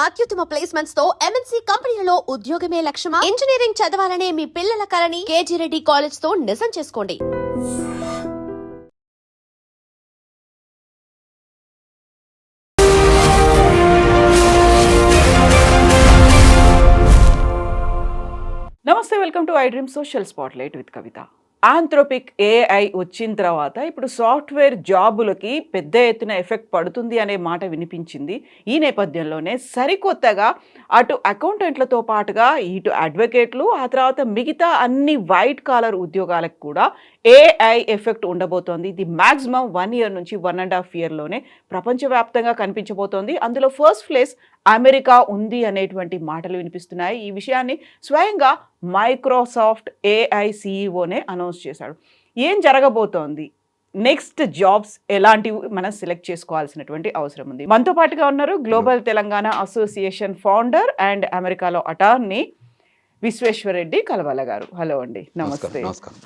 అత్యుత్తమ ప్లేస్మెంట్స్ తో ఎంఎన్సీ కంపెనీలలో ఉద్యోగమే లక్ష్యమా? ఇంజనీరింగ్ చదవాలనే మీ పిల్లల కలని కేజీ రెడ్డి కాలేజ్ తో నిజం చేసుకోండి. నమస్తే, welcome to I dream social spotlight with Kavitha. Anthropic AI వచ్చిన తర్వాత ఇప్పుడు సాఫ్ట్వేర్ జాబులకి పెద్ద ఎత్తున ఎఫెక్ట్ పడుతుంది అనే మాట వినిపించింది. ఈ నేపథ్యంలోనే సరికొత్తగా అటు అకౌంటెంట్లతో పాటుగా ఇటు అడ్వకేట్లు, ఆ తర్వాత మిగతా అన్ని వైట్ కాలర్ ఉద్యోగాలకు కూడా ఏఐ ఎఫెక్ట్ ఉండబోతోంది. ఇది మ్యాక్సిమం 1 year నుంచి 1.5 yearలోనే ప్రపంచవ్యాప్తంగా కనిపించబోతోంది. అందులో ఫస్ట్ ప్లేస్ అమెరికా ఉంది అనేటువంటి మాటలు వినిపిస్తున్నాయి. ఈ విషయాన్ని స్వయంగా మైక్రోసాఫ్ట్ ఏఐ సిఇఓనే అనౌన్స్ చేశాడు. ఏం జరగబోతోంది, నెక్స్ట్ జాబ్స్ ఎలాంటివి మనం సెలెక్ట్ చేసుకోవాల్సినటువంటి అవసరం ఉంది. మనతో పాటుగా ఉన్నారు global Telangana association founder and అమెరికాలో అటార్నీ విశ్వేశ్వర్ రెడ్డి కలవాల గారు. హలో అండి, నమస్తే.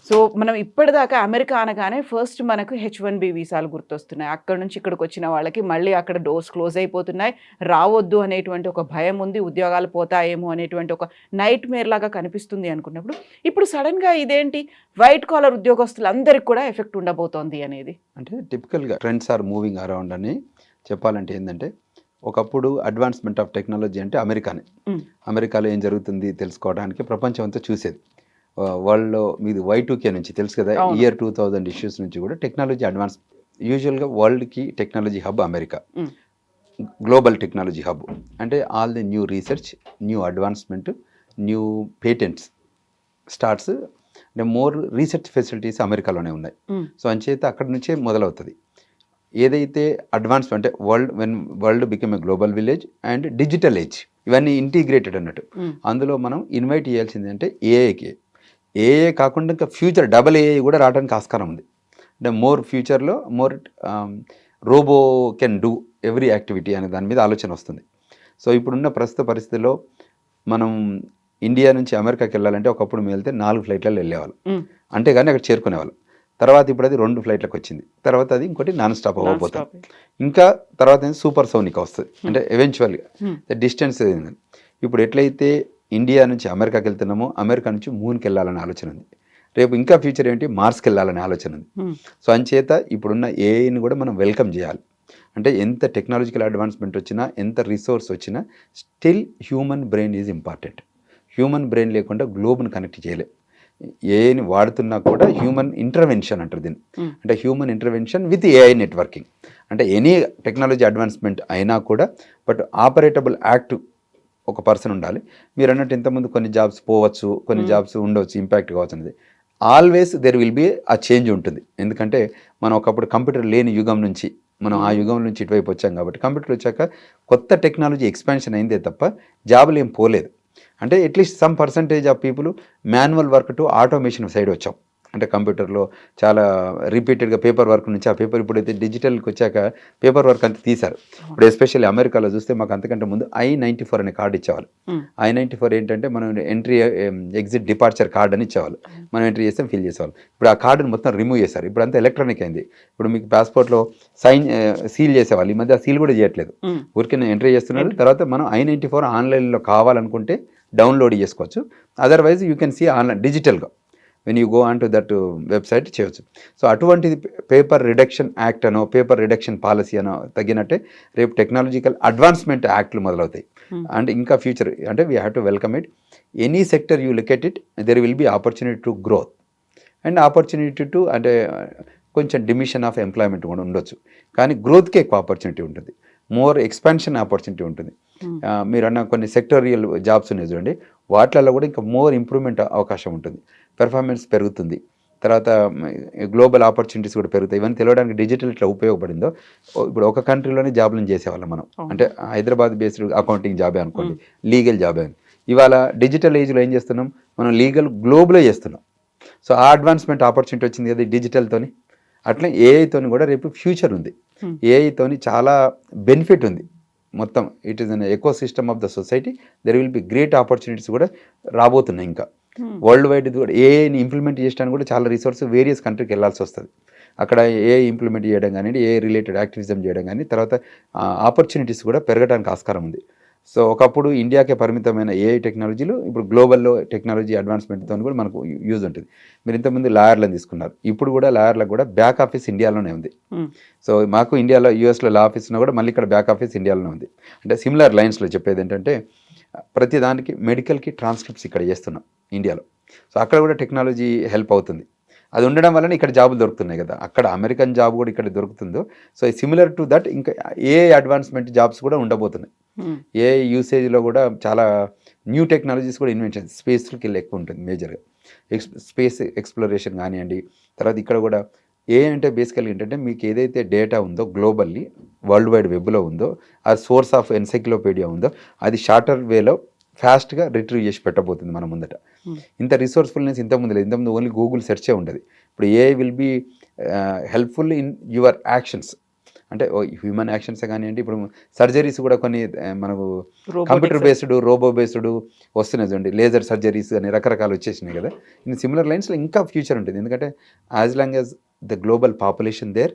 సో మనం ఇప్పటిదాకా అమెరికా అనగానే ఫస్ట్ మనకు H1B వీసాలు గుర్తొస్తున్నాయి. అక్కడ నుంచి ఇక్కడికి వచ్చిన వాళ్ళకి మళ్ళీ అక్కడ డోర్స్ క్లోజ్ అయిపోతున్నాయి, రావద్దు అనేటువంటి ఒక భయం ఉంది, ఉద్యోగాలు పోతాయేమో అనేటువంటి ఒక నైట్ మేర్ లాగా కనిపిస్తుంది అనుకున్నప్పుడు ఇప్పుడు సడన్గా ఇదేంటి వైట్ కాలర్ ఉద్యోగస్తులందరికీ కూడా ఎఫెక్ట్ ఉండబోతోంది అనేది? అంటే టిపికల్గా ట్రెండ్స్ ఆర్ మూవింగ్ అరౌండ్ అని చెప్పాలంటే ఏంటంటే, ఒకప్పుడు అడ్వాన్స్మెంట్ ఆఫ్ టెక్నాలజీ అంటే అమెరికానే. అమెరికాలో ఏం జరుగుతుంది తెలుసుకోవడానికి ప్రపంచం అంతా చూసేది. వరల్డ్లో మీది Y2K నుంచి తెలుసు కదా, ఇయర్ 2000 ఇష్యూస్ నుంచి కూడా టెక్నాలజీ అడ్వాన్స్. యూజువల్గా వరల్డ్కి technology hub America, global technology hub. అంటే all the new research, new advancement, new patents starts, అంటే మోర్ రీసెర్చ్ ఫెసిలిటీస్ అమెరికాలోనే ఉన్నాయి. సో అంచేత అక్కడి నుంచే మొదలవుతుంది. ఏదైతే అడ్వాన్స్ అంటే world become a global village and digital age, ఇవన్నీ ఇంటిగ్రేటెడ్ అన్నట్టు. అందులో మనం ఇన్వైట్ చేయాల్సింది అంటే ఏఐకి. ఏఐ కాకుండా ఇంకా ఫ్యూచర్ డబల్ ఏఐ కూడా రావడానికి ఆస్కారం ఉంది. అంటే మోర్ ఫ్యూచర్లో more robo can do every activity అనే దాని మీద ఆలోచన వస్తుంది. సో ఇప్పుడున్న ప్రస్తుత పరిస్థితిలో మనం ఇండియా నుంచి అమెరికాకి వెళ్ళాలంటే ఒకప్పుడు మేము వెళ్తే 4 ఫ్లైట్లలో వెళ్ళేవాళ్ళు, అంటే కానీ అక్కడ చేరుకునేవాళ్ళు. తర్వాత ఇప్పుడు అది 2 ఫ్లైట్లకు వచ్చింది. తర్వాత అది ఇంకోటి నాన్ స్టాప్ అవ్వబోతుంది. ఇంకా తర్వాత సూపర్ సోనిక్ వస్తుంది, అంటే ఎవెన్చువల్గా డిస్టెన్స్. ఇప్పుడు ఎట్లయితే ఇండియా నుంచి అమెరికాకి వెళ్తున్నామో, అమెరికా నుంచి మూన్కి వెళ్ళాలనే ఆలోచన ఉంది. రేపు ఇంకా ఫ్యూచర్ ఏంటి, మార్స్కి వెళ్ళాలనే ఆలోచన ఉంది. సో అంచేత ఇప్పుడున్న ఏఐని కూడా మనం వెల్కమ్ చేయాలి. అంటే ఎంత టెక్నాలజికల్ అడ్వాన్స్మెంట్ వచ్చినా, ఎంత రిసోర్స్ వచ్చినా, still human brain is important. Human brain లేకుండా గ్లోబ్ని కనెక్ట్ చేయలేం. ఏఐని వాడుతున్నా కూడా హ్యూమన్ ఇంటర్వెన్షన్ అంటారు దీన్ని. అంటే human intervention with AI networking. అంటే ఎనీ టెక్నాలజీ అడ్వాన్స్మెంట్ అయినా కూడా బట్ ఆపరేటబుల్ యాక్ట్ ఒక పర్సన్ ఉండాలి. మీరు అన్నట్టు ఇంతకుముందు కొన్ని జాబ్స్ పోవచ్చు, కొన్ని జాబ్స్ ఉండవచ్చు, ఇంపాక్ట్ కావచ్చు అనేది. ఆల్వేస్ దెర్ విల్ బి ఆ చేంజ్ ఉంటుంది. ఎందుకంటే మనం ఒకప్పుడు కంప్యూటర్ లేని యుగం నుంచి మనం ఆ యుగం నుంచి ఇటువైపు వచ్చాం కాబట్టి, కంప్యూటర్ వచ్చాక కొత్త టెక్నాలజీ ఎక్స్పాన్షన్ అయిందే తప్ప జాబులు ఏం పోలేదు. అంటే at least some percentage of people manual work to automation side వచ్చాం. అంటే కంప్యూటర్లో చాలా రిపీటెడ్గా పేపర్ వర్క్ నుంచి ఆ పేపర్ ఇప్పుడైతే డిజిటల్కి వచ్చాక పేపర్ వర్క్ అంతా తీశారు. ఇప్పుడు ఎస్పెషల్లీ అమెరికాలో చూస్తే మాకు అంతకంటే ముందు I-94 అనే కార్డు ఇచ్చేవాళ్ళు. I-94 ఏంటంటే మనం ఎంట్రీ ఎగ్జిట్ డిపార్చర్ కార్డ్ అని ఇచ్చేవాళ్ళు. మనం ఎంట్రీ చేస్తే ఫిల్ చేసేవాళ్ళు. ఇప్పుడు ఆ కార్డుని మొత్తం రిమూవ్ చేశారు. ఇప్పుడు అంతా ఎలక్ట్రానిక్ అయింది. ఇప్పుడు మీకు పాస్పోర్ట్లో సీల్ చేసేవాళ్ళు, ఈ మధ్య ఆ సీల్ కూడా చేయట్లేదు. ఊరికే ఎంట్రీ చేస్తున్నారు. తర్వాత మనం I-94 ఆన్లైన్లో కావాలనుకుంటే డౌన్లోడ్ చేసుకోవచ్చు. Otherwise you can see online డిజిటల్గా when you go on to that website చేయవచ్చు. సో అటువంటిది పేపర్ రిడక్షన్ యాక్ట్ అనో, పేపర్ రిడక్షన్ పాలసీ అనో తగ్గినట్టే రేపు టెక్నాలజికల్ అడ్వాన్స్మెంట్ యాక్ట్లు మొదలవుతాయి. అండ్ ఇంకా ఫ్యూచర్ అంటే we have to welcome it. Any sector you look at it, there will be opportunity to growth and opportunity to, అంటే కొంచెం డిమిషన్ ఆఫ్ ఎంప్లాయ్మెంట్ కూడా ఉండొచ్చు, కానీ గ్రోత్కి ఎక్కువ ఆపర్చునిటీ ఉంటుంది, మోర్ ఎక్స్పాన్షన్ ఆపర్చునిటీ ఉంటుంది. మీరు అన్న కొన్ని సెక్టోరియల్ జాబ్స్ ఉన్నాయి చూడండి, వాటిలలో కూడా ఇంకా మోర్ ఇంప్రూవ్మెంట్ అవకాశం ఉంటుంది, పెర్ఫార్మెన్స్ పెరుగుతుంది. తర్వాత గ్లోబల్ ఆపర్చునిటీస్ కూడా పెరుగుతాయి. ఇవన్నీ తెలియడానికి డిజిటల్ ఇట్లా ఉపయోగపడిందో. ఇప్పుడు ఒక కంట్రీలోనే జాబ్లను చేసేవాళ్ళం మనం, అంటే హైదరాబాద్ బేస్డ్ అకౌంటింగ్ జాబే అనుకోండి, లీగల్ జాబే అని. ఇవాళ డిజిటల్ ఏజ్లో ఏం చేస్తున్నాం మనం, లీగల్ గ్లోబ్లో చేస్తున్నాం. సో ఆ అడ్వాన్స్మెంట్ ఆపర్చునిటీ వచ్చింది కదా డిజిటల్తోని. అట్లా ఏఐతోని కూడా రేపు ఫ్యూచర్ ఉంది. ఏఐతోని చాలా బెనిఫిట్ ఉంది. మొత్తం it is an eco system of the society. There will be great opportunities కూడా రాబోతున్నాయి. ఇంకా వరల్డ్ వైడ్ కూడా ఏఐని ఇంప్లిమెంట్ చేయడానికి కూడా చాలా రిసోర్స్ వేరియస్ కంట్రీకి వెళ్ళాల్సి వస్తుంది. అక్కడ ఏఐ ఇంప్లిమెంట్ చేయడం కానీ, ఏఐ రిలేటెడ్ యాక్టివిజం చేయడం కానీ, తర్వాత ఆపర్చునిటీస్ కూడా పెరగడానికి ఆస్కారం ఉంది. సో ఒకప్పుడు ఇండియాకే పరిమితమైన ఏఐ టెక్నాలజీలు ఇప్పుడు గ్లోబల్లో టెక్నాలజీ అడ్వాన్స్మెంట్తో కూడా మనకు యూజ్ ఉంటుంది. మీరు ఇంతకుముందు లాయర్లను తీసుకున్నారు, ఇప్పుడు కూడా లాయర్లకు కూడా బ్యాక్ ఆఫీస్ ఇండియాలోనే ఉంది. సో మాకు ఇండియాలో యూఎస్లో లా ఆఫీస్ ఉన్నా కూడా మళ్ళీ ఇక్కడ బ్యాక్ ఆఫీస్ ఇండియాలోనే ఉంది. అంటే సిమిలర్ లైన్స్లో చెప్పేది ఏంటంటే ప్రతి దానికి మెడికల్కి ట్రాన్స్క్రిప్ట్స్ ఇక్కడ చేస్తున్నాం ఇండియాలో. సో అక్కడ కూడా టెక్నాలజీ హెల్ప్ అవుతుంది. అది ఉండడం వలన ఇక్కడ జాబులు దొరుకుతున్నాయి కదా, అక్కడ అమెరికన్ జాబ్ కూడా ఇక్కడ దొరుకుతుందో. సో సిమిలర్ టు దట్ ఇంకా ఏ అడ్వాన్స్మెంట్ జాబ్స్ కూడా ఉండబోతున్నాయి. ఏ యూసేజ్లో కూడా చాలా న్యూ టెక్నాలజీస్ కూడా ఇన్వెన్షన్, స్పేస్కి ఎక్కువ ఉంటుంది మేజర్గా. స్పేస్ ఎక్స్ప్లోరేషన్ కానివ్వండి. తర్వాత ఇక్కడ కూడా ఏ అంటే బేసికల్గా ఏంటంటే మీకు ఏదైతే డేటా ఉందో గ్లోబల్లీ వరల్డ్ వైడ్ వెబ్లో ఉందో, ఆ సోర్స్ ఆఫ్ ఎన్సైక్లోపీడియా ఉందో అది షార్టర్ వేలో ఫాస్ట్గా రిట్రీవ్ చేసి పెట్టబోతుంది మన ముందట. ఇంత రిసోర్స్ఫుల్నెస్ ఇంతకుముందు లేదు. ఇంతకుముందు ఓన్లీ గూగుల్ సెర్చే ఉండేది. ఇప్పుడు AI will be helpful in your actions. అంటే హ్యూమన్ యాక్షన్స్ కానివ్వండి, ఇప్పుడు సర్జరీస్ కూడా కొన్ని మనకు కంప్యూటర్ బేస్డ్, రోబో బేస్డ్ వస్తున్నాయి చూడండి, లేజర్ సర్జరీస్ అని రకరకాలు వచ్చేసినాయి కదా. ఇన్ సిమిలర్ లైన్స్లో ఇంకా ఫ్యూచర్ ఉంటుంది. ఎందుకంటే as long as the global population there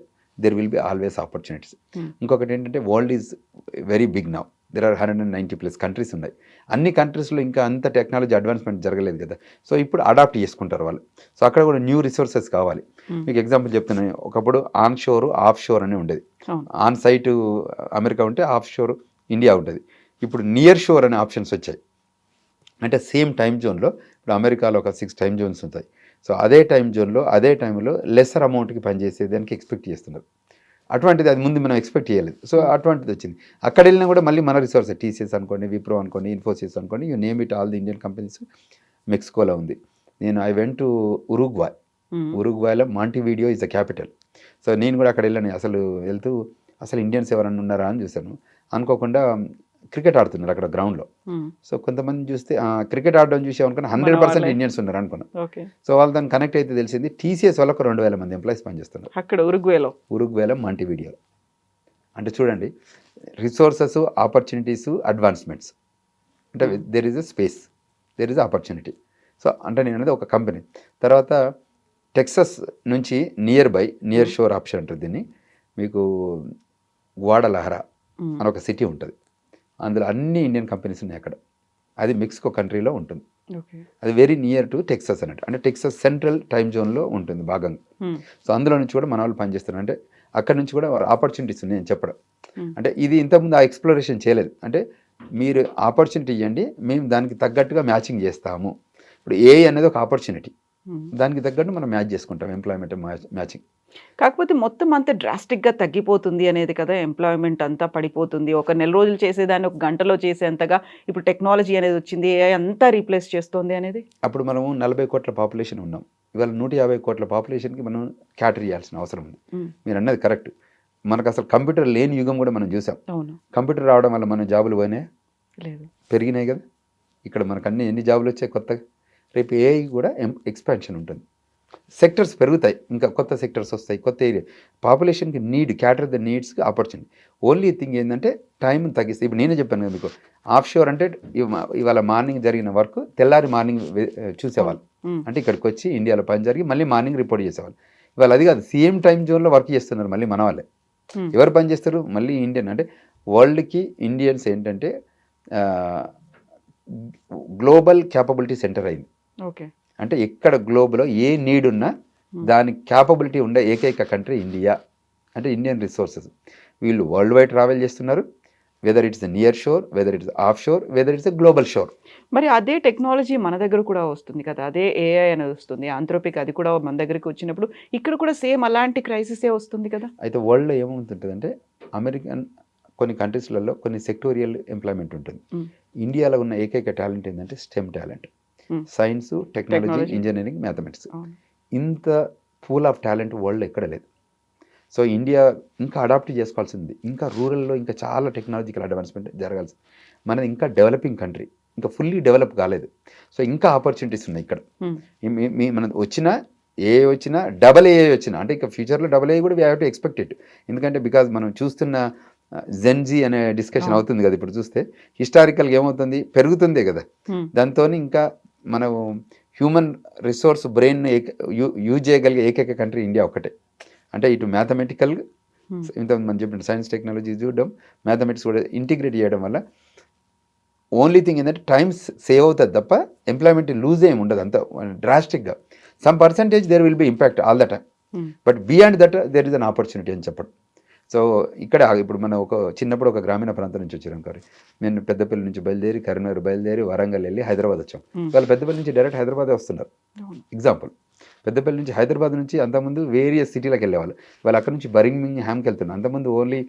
will be always opportunities. ఇంకొకటి ఏంటంటే world is very big now. There are 190+ countries ఉన్నాయి. అన్ని కంట్రీస్లో ఇంకా అంత టెక్నాలజీ అడ్వాన్స్మెంట్ జరగలేదు కదా. సో ఇప్పుడు అడాప్ట్ చేసుకుంటారు వాళ్ళు. సో అక్కడ కూడా న్యూ రిసోర్సెస్ కావాలి. మీకు ఎగ్జాంపుల్ చెప్తున్నాను, ఒకప్పుడు ఆన్ షోర్ ఆఫ్ షోర్ అని ఉండేది. ఆన్ సైట్ అమెరికా ఉంటే ఆఫ్ షోర్ ఇండియా ఉంటుంది. ఇప్పుడు నియర్ షోర్ అనే ఆప్షన్స్ వచ్చాయి. అంటే సేమ్ టైం జోన్లో ఇప్పుడు అమెరికాలో ఒక 6 టైం జోన్స్ ఉంటాయి. సో అదే టైం జోన్లో అదే టైంలో లెస్సర్ అమౌంట్కి పనిచేసేదానికి ఎక్స్పెక్ట్ చేస్తున్నారు. అటువంటిది అది ముందు మనం ఎక్స్పెక్ట్ చేయలేదు. సో అటువంటిది వచ్చింది. అక్కడ వెళ్ళినా కూడా మళ్ళీ మన రిసోర్స్ టీసీఎస్ అనుకోండి, విప్రో అనుకోండి, ఇన్ఫోసిస్ అనుకోండి, you name it all the Indian companies. మెక్సికోలో ఉంది. I went to Uruguay. ఉరుగ్వాయ్లో Montevideo is the capital. So నేను కూడా అక్కడ వెళ్ళాను. వెళ్తూ అసలు ఇండియన్స్ ఎవరన్నా ఉన్నారా అని చూశాను. అనుకోకుండా క్రికెట్ ఆడుతున్నారు అక్కడ గ్రౌండ్లో. సో కొంతమంది చూస్తే క్రికెట్ ఆడడం చూసి అనుకున్నా 100% ఇండియన్స్ ఉన్నారు అనుకున్నాను. సో వాళ్ళు దాన్ని కనెక్ట్ అయితే తెలిసింది టీసీఎస్ వాళ్ళకు 2000 మంది ఎంప్లాయీస్ పనిచేస్తున్నారు అక్కడ ఉరుగ్వేలో మాంటివీడియో. అంటే చూడండి, రిసోర్సెస్, ఆపర్చునిటీస్, అడ్వాన్స్మెంట్స్. అంటే there is a space, there is opportunity. So అంటే నేను అనేది ఒక కంపెనీ. తర్వాత టెక్సస్ నుంచి నియర్ షోర్ ఆప్షన్ ఉంటుంది. దీన్ని మీకు గ్వాడలహరా అని ఒక సిటీ ఉంటుంది. అందులో అన్ని ఇండియన్ కంపెనీస్ ఉన్నాయి అక్కడ. అది మెక్సికో కంట్రీలో ఉంటుంది. అది వెరీ నియర్ టు టెక్సస్ అన్నట్టు. అంటే టెక్సస్ సెంట్రల్ టైం జోన్లో ఉంటుంది భాగంగా. సో అందులో నుంచి కూడా మన వాళ్ళు పనిచేస్తున్నారు. అంటే అక్కడ నుంచి కూడా ఆపర్చునిటీస్ ఉన్నాయి అని చెప్పడం. అంటే ఇది ఇంతకుముందు ఆ ఎక్స్ప్లోరేషన్ చేయలేదు. అంటే మీరు ఆపర్చునిటీ ఇవ్వండి, మేము దానికి తగ్గట్టుగా మ్యాచింగ్ చేస్తాము. ఇప్పుడు ఏఐ అనేది ఒక ఆపర్చునిటీ, దానికి తగ్గట్టు మనం మ్యాచ్ చేసుకుంటాం, ఎంప్లాయ్మెంట్ మ్యాచింగ్. కాకపోతే మొత్తం అంతా డ్రాస్టిక్గా తగ్గిపోతుంది అనేది కదా, ఎంప్లాయ్మెంట్ అంతా పడిపోతుంది. ఒక నెల రోజులు చేసేదాన్ని ఒక గంటలో చేసేంతగా ఇప్పుడు టెక్నాలజీ అనేది వచ్చింది, ఏఐ అంతా రీప్లేస్ చేస్తుంది అనేది. అప్పుడు మనము 40 కోట్ల పాపులేషన్ ఉన్నాం. ఇవాళ 150 కోట్ల పాపులేషన్కి మనం క్యాటర్ చేయాల్సిన అవసరం ఉంది. మీరు అన్నది కరెక్ట్. మనకు అసలు కంప్యూటర్ లేని యుగం కూడా మనం చూసాం. కంప్యూటర్ రావడం వల్ల మన జాబులు పోయినాయి, పెరిగినాయి కదా. ఇక్కడ మనకు ఎన్ని జాబులు వచ్చాయి కొత్తగా. రేపు ఏఐ కూడా ఎక్స్పాన్షన్ ఉంటుంది, సెక్టర్స్ పెరుగుతాయి, ఇంకా కొత్త సెక్టర్స్ వస్తాయి, కొత్త ఏరియా. పాపులేషన్కి క్యాటర్ ద నీడ్స్కి ఆపర్చునిటీ. ఓన్లీ థింగ్ ఏంటంటే టైం తగ్గిస్తే. ఇప్పుడు నేనే చెప్పాను కదా మీకు, ఆఫ్ షోర్ అంటే ఇవాళ మార్నింగ్ జరిగిన వర్క్ తెల్లారి మార్నింగ్ చూసేవాళ్ళు. అంటే ఇక్కడికి వచ్చి ఇండియాలో పని జరిగి మళ్ళీ మార్నింగ్ రిపోర్ట్ చేసేవాళ్ళు. ఇవాళ అది కాదు, సేమ్ టైం జోన్లో వర్క్ చేస్తున్నారు మళ్ళీ మన వాళ్ళే. ఎవరు పని చేస్తారు? మళ్ళీ ఇండియన్. అంటే వరల్డ్కి ఇండియన్స్ ఏంటంటే గ్లోబల్ క్యాపబిలిటీ సెంటర్ అయింది. అంటే ఎక్కడ గ్లోబల్లో ఏ నీడ్ ఉన్నా దానికి క్యాపబిలిటీ ఉండే ఏకైక కంట్రీ ఇండియా. అంటే ఇండియన్ రిసోర్సెస్ వీళ్ళు వరల్డ్ వైడ్ ట్రావెల్ చేస్తున్నారు. Whether it's near shore, whether it's off shore, whether it's global shore. మరి అదే టెక్నాలజీ మన దగ్గర కూడా వస్తుంది కదా, అదే ఏఐ అనేది వస్తుంది, ఆంథ్రోపిక్ అది కూడా మన దగ్గరికి వచ్చినప్పుడు ఇక్కడ కూడా సేమ్ అలాంటి క్రైసిసే వస్తుంది కదా. అయితే వరల్డ్లో ఏమవుతుంటుందంటే అమెరికన్ కొన్ని కంట్రీస్లలో కొన్ని సెక్టోరియల్ ఎంప్లాయ్మెంట్ ఉంటుంది. ఇండియాలో ఉన్న ఏకైక టాలెంట్ ఏంటంటే stem talent, science, technology, engineering, mathematics. ఇంత పూల్ ఆఫ్ టాలెంట్ వరల్డ్ ఎక్కడ లేదు. సో ఇండియా ఇంకా అడాప్ట్ చేసుకోవాల్సింది. ఇంకా రూరల్లో ఇంకా చాలా టెక్నాలజికల్ అడ్వాన్స్మెంట్ జరగాల్సింది. మనది ఇంకా డెవలపింగ్ కంట్రీ, ఇంకా ఫుల్లీ డెవలప్ కాలేదు. సో ఇంకా ఆపర్చునిటీస్ ఉన్నాయి ఇక్కడ. మన వచ్చినా డబల్ ఏ వచ్చినా, అంటే ఇంకా ఫ్యూచర్లో డబల్ ఏ కూడా we have to expect it. ఎందుకంటే బికాజ్ మనం చూస్తున్న జెన్జీ అనే డిస్కషన్ అవుతుంది కదా. ఇప్పుడు చూస్తే హిస్టారికల్గా ఏమవుతుంది, పెరుగుతుందే కదా. దాంతో ఇంకా మనం హ్యూమన్ రిసోర్స్ బ్రెయిన్ యూజ్ చేయగలిగే ఏకైక కంట్రీ ఇండియా ఒక్కటే. అంటే ఇటు మ్యాథమెటికల్, ఇంత మనం చెప్పిన సైన్స్ టెక్నాలజీ చూడడం, మ్యాథమెటిక్స్ కూడా ఇంటిగ్రేట్ చేయడం వల్ల ఓన్లీ థింగ్ ఏంటంటే టైం సేవ్ అవుతుంది తప్ప ఎంప్లాయ్మెంట్ లూజ్ ఏమి ఉండదు అంత డ్రాస్టిక్గా. Some percentage there will be impact all the time, but beyond that there is an opportunity అని చెప్పడం. సో ఇక్కడ ఇప్పుడు మనం చిన్నప్పుడు ఒక గ్రామీణ ప్రాంతం నుంచి వచ్చాం కాదు, నేను పెద్దపల్లి నుంచి బయలుదేరి కరీంనగర్ బయలుదేరి వరంగల్ వెళ్ళి హైదరాబాద్ వచ్చాం. వాళ్ళు పెద్దపల్లి నుంచి డైరెక్ట్ హైదరాబాదే వస్తున్నారు. ఎగ్జాంపుల్, పెద్దపల్లి నుంచి హైదరాబాద్ నుంచి అంతకుముందు వేరియస్ సిటీలకు వెళ్ళేవాళ్ళు, వాళ్ళు అక్కడ నుంచి బర్మింగ్ హ్యామ్కి వెళ్తున్నారు. అంతకుముందు ఓన్లీ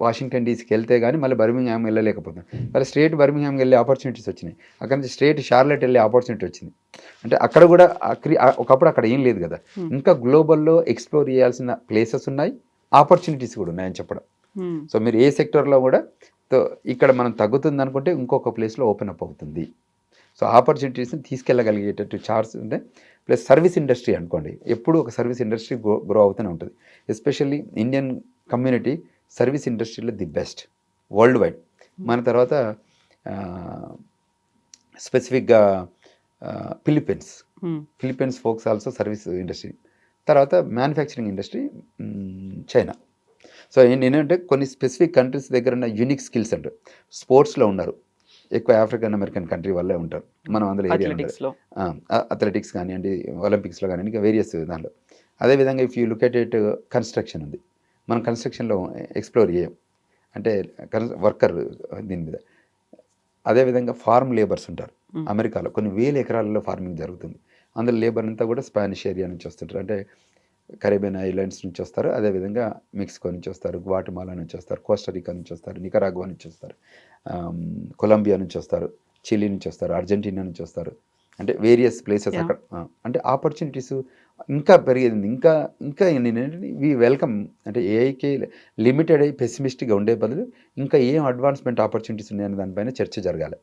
వాషింగ్టన్ డీసీకి వెళ్తే కానీ మళ్ళీ బర్మింగ్ హ్యామ్ వెళ్ళలేకపోతున్నాం. వాళ్ళు స్ట్రేట్ బర్మింగ్ హ్యామ్కి వెళ్ళే ఆపర్చునిటీస్ వచ్చినాయి, అక్కడ నుంచి స్ట్రేట్ షార్లెట్ వెళ్ళే ఆపర్చునిటీ వచ్చింది. అంటే అక్కడ కూడా ఒకప్పుడు అక్కడ ఏం లేదు కదా, ఇంకా గ్లోబల్లో ఎక్స్ప్లోర్ చేయాల్సిన ప్లేసెస్ ఉన్నాయి, ఆపర్చునిటీస్ కూడా ఉన్నాయని చెప్పడం. సో మీరు ఏ సెక్టర్లో కూడా ఇక్కడ మనం తగ్గుతుంది అనుకుంటే ఇంకొక ప్లేస్లో ఓపెన్ అప్ అవుతుంది. సో ఆపర్చునిటీస్ని తీసుకెళ్ళగలిగేటట్టు ఛాన్స్ ఉంటే, ప్లస్ సర్వీస్ ఇండస్ట్రీ అనుకోండి, ఎప్పుడు ఒక సర్వీస్ ఇండస్ట్రీ గ్రో అవుతూనే ఉంటుంది. ఎస్పెషల్లీ ఇండియన్ కమ్యూనిటీ సర్వీస్ ఇండస్ట్రీలో ది బెస్ట్ వరల్డ్ వైడ్. మన తర్వాత స్పెసిఫిక్గా Philippines folks also service industry. తర్వాత మ్యానుఫ్యాక్చరింగ్ ఇండస్ట్రీ చైనా. సో ఏంటంటే కొన్ని స్పెసిఫిక్ కంట్రీస్ దగ్గర ఉన్న యూనిక్ స్కిల్స్ అంటారు. స్పోర్ట్స్లో ఉన్నారు ఎక్కువ, ఆఫ్రికన్ అమెరికన్ కంట్రీ వల్లే ఉంటారు. మనం అందులో అథ్లెటిక్స్ కానివ్వండి, ఒలింపిక్స్లో కానివ్వండి, ఇంకా వేరియస్ దాంట్లో. అదేవిధంగా if you look at it construction ఉంది, మనం కన్స్ట్రక్షన్లో ఎక్స్ప్లోర్ చేయం, అంటే వర్కర్ దీని మీద. అదేవిధంగా ఫార్మ్ లేబర్స్ ఉంటారు. అమెరికాలో కొన్ని వేల ఎకరాలలో ఫార్మింగ్ జరుగుతుంది. అందులో లేబర్ అంతా కూడా స్పానిష్ ఏరియా నుంచి వస్తుంటారు, అంటే కరేబియన్ ఐలాండ్స్ నుంచి వస్తారు. అదేవిధంగా మెక్సికో నుంచి వస్తారు, గ్వాటమాలా నుంచి వస్తారు, కోస్టారికా నుంచి వస్తారు, నికరాగ్వా నుంచి వస్తారు, కొలంబియా నుంచి వస్తారు, చిలీ నుంచి వస్తారు, అర్జెంటీనా నుంచి వస్తారు. అంటే వేరియస్ ప్లేసెస్ అక్కడ. అంటే ఆపర్చునిటీస్ ఇంకా పెరిగేది. ఇంకా వి వెల్కమ్. అంటే ఏఐకి లిమిటెడ్ అయ్యి పెసిమిస్టిక్గా ఉండే బదులు ఇంకా ఏం అడ్వాన్స్మెంట్ ఆపర్చునిటీస్ ఉన్నాయని దానిపైన చర్చ జరగాలి.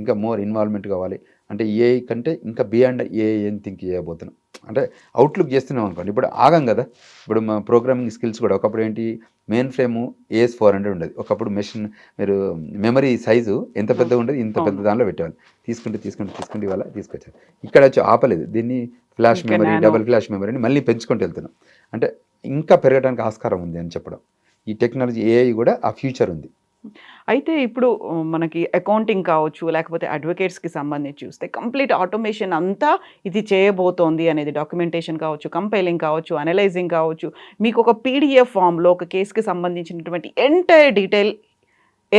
ఇంకా మోర్ ఇన్వాల్వ్మెంట్ కావాలి. అంటే ఏఐ కంటే ఇంకా బియాండ్ ఏఐ ఏం థింక్ చేయబోతున్నాం, అంటే అవుట్లుక్ చేస్తున్నాం అనుకోండి. ఇప్పుడు ఆగం కదా, ఇప్పుడు మా ప్రోగ్రామింగ్ స్కిల్స్ కూడా ఒకప్పుడు ఏంటి, మెయిన్ ఫ్రేమ్ AS400 ఉండేది. ఒకప్పుడు మీరు మెమరీ సైజు ఎంత పెద్దగా ఉండేది, ఇంత పెద్ద దానిలో పెట్టేవాళ్ళు. తీసుకుంటే ఇవాళ తీసుకొచ్చారు. ఇక్కడ వచ్చి ఆపలేదు, దీన్ని ఫ్లాష్ మెమరీ, డబుల్ ఫ్లాష్ మెమరీని మళ్ళీ పెంచుకుంటూ వెళ్తున్నాం. అంటే ఇంకా పెరగడానికి ఆస్కారం ఉంది అని చెప్పడం. ఈ టెక్నాలజీ ఏఐ కూడా ఆ ఫ్యూచర్ ఉంది. అయితే ఇప్పుడు మనకి అకౌంటింగ్ కావచ్చు, లేకపోతే అడ్వకేట్స్కి సంబంధించి చూస్తే కంప్లీట్ ఆటోమేషన్ అంతా ఇది చేయబోతోంది అనేది, డాక్యుమెంటేషన్ కావచ్చు, కంపైలింగ్ కావచ్చు, అనలైజింగ్ కావచ్చు, మీకు ఒక PDF ఫామ్లో ఒక కేసుకి సంబంధించినటువంటి entire detail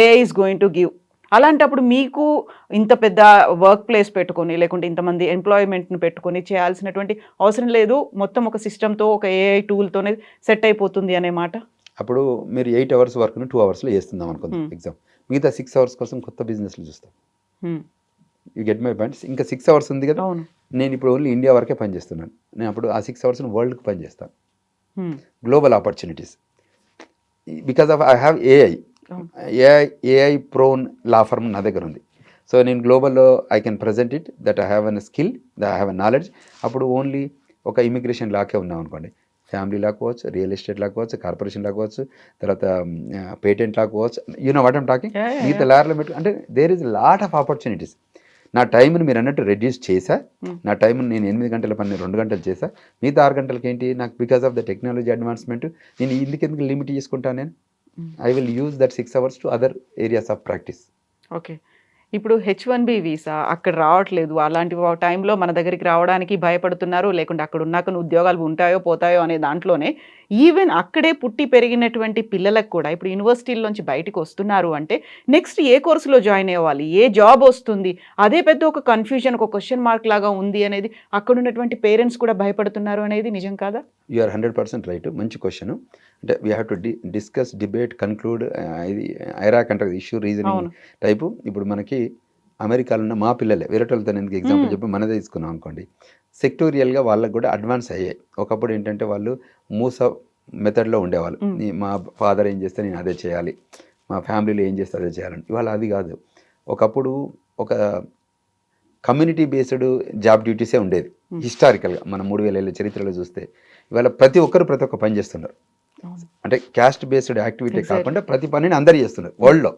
AI is going to give. అలాంటప్పుడు మీకు ఇంత పెద్ద వర్క్ ప్లేస్ పెట్టుకొని, లేకుంటే ఇంతమంది ఎంప్లాయ్మెంట్ని పెట్టుకొని చేయాల్సినటువంటి అవసరం లేదు, మొత్తం ఒక సిస్టమ్తో, ఒక ఏఐ టూల్తోనే సెట్ అయిపోతుంది అనే మాట. అప్పుడు మీరు 8 అవర్స్ వర్క్ను 2 అవర్స్లో చేస్తుందాం అనుకుందాం ఎగ్జామ్, మిగతా 6 అవర్స్ కోసం కొత్త బిజినెస్లు చూస్తాం. You get my points. ఇంకా 6 అవర్స్ ఉంది కదా, నేను ఇప్పుడు ఓన్లీ ఇండియా వరకే పనిచేస్తున్నాను, నేను అప్పుడు ఆ 6 అవర్స్ని వరల్డ్కి పనిచేస్తాను. Global opportunities because of I have AI prone law firm నా దగ్గర ఉంది. సో నేను గ్లోబల్లో I can present it that I have an skill, that I have a knowledge. అప్పుడు ఓన్లీ ఒక ఇమిగ్రేషన్ లాకే ఉన్నాం అనుకోండి, ఫ్యామిలీ లా కావచ్చు, రియల్ ఎస్టేట్ లా కావచ్చు, కార్పొరేషన్ లా కావచ్చు, తర్వాత పేటెంట్ లా కావచ్చు, you know what I'm talking. మిగతా లాయర్లో పెట్టు అంటే there is lot of opportunities. నా టైంని మీరు అన్నట్టు రెడ్యూస్ చేశా, నా టైంని నేను 8 గంటల పని 2 గంటలు చేశా, మిగతా 6 గంటలకి ఏంటి నాకు because of the technology advancement నేను ఎందుకు లిమిట్ చేసుకుంటాను. నేను I will use that 6 hours to other areas of practice. Okay, ఇప్పుడు H1B వీసా అక్కడ రావట్లేదు, అలాంటి టైంలో మన దగ్గరికి రావడానికి భయపడుతున్నారు, లేకుంటే అక్కడ ఉన్నాక ఉద్యోగాలు ఉంటాయో పోతాయో అనే దాంట్లోనే ఈవెన్ అక్కడే పుట్టి పెరిగినటువంటి పిల్లలకు కూడా ఇప్పుడు యూనివర్సిటీల్లోంచి బయటకు వస్తున్నారు అంటే నెక్స్ట్ ఏ కోర్సులో జాయిన్ అవ్వాలి, ఏ జాబ్ వస్తుంది, అదే పెద్ద ఒక కన్ఫ్యూజన్, ఒక క్వశ్చన్ మార్క్ లాగా ఉంది అనేది అక్కడ ఉన్నటువంటి పేరెంట్స్ కూడా భయపడుతున్నారు అనేది నిజం కాదా? You are 100% right. మంచి క్వశ్చన్. అంటే we have to discuss, debate, conclude. ఇది ఐరాక్ అంటారు, ఇష్యూ రీజనింగ్ టైపు. ఇప్పుడు మనకి అమెరికాలో ఉన్న మా పిల్లలే, వేరే వాళ్ళతో ఎందుకు ఎగ్జాంపుల్ చెప్పి మనదే తీసుకున్నాం అనుకోండి, సెక్టోరియల్గా వాళ్ళకు కూడా అడ్వాన్స్ అయ్యాయి. ఒకప్పుడు ఏంటంటే వాళ్ళు మూస మెథడ్లో ఉండేవాళ్ళు, మా ఫాదర్ ఏం చేస్తే నేను అదే చేయాలి, మా ఫ్యామిలీలో ఏం చేస్తే అదే చేయాలని. ఇవాళ అది కాదు. ఒకప్పుడు ఒక కమ్యూనిటీ బేస్డ్ జాబ్ డ్యూటీసే ఉండేది హిస్టారికల్గా. మనం 3000 ఏళ్ళ చరిత్రలో చూస్తే ఇవాళ ప్రతి ఒక్క పని చేస్తున్నారు. అంటే క్యాస్ట్ బేస్డ్ యాక్టివిటీ కాకుండా ప్రతి పనిని అందరు చేస్తున్నారు వరల్డ్లో.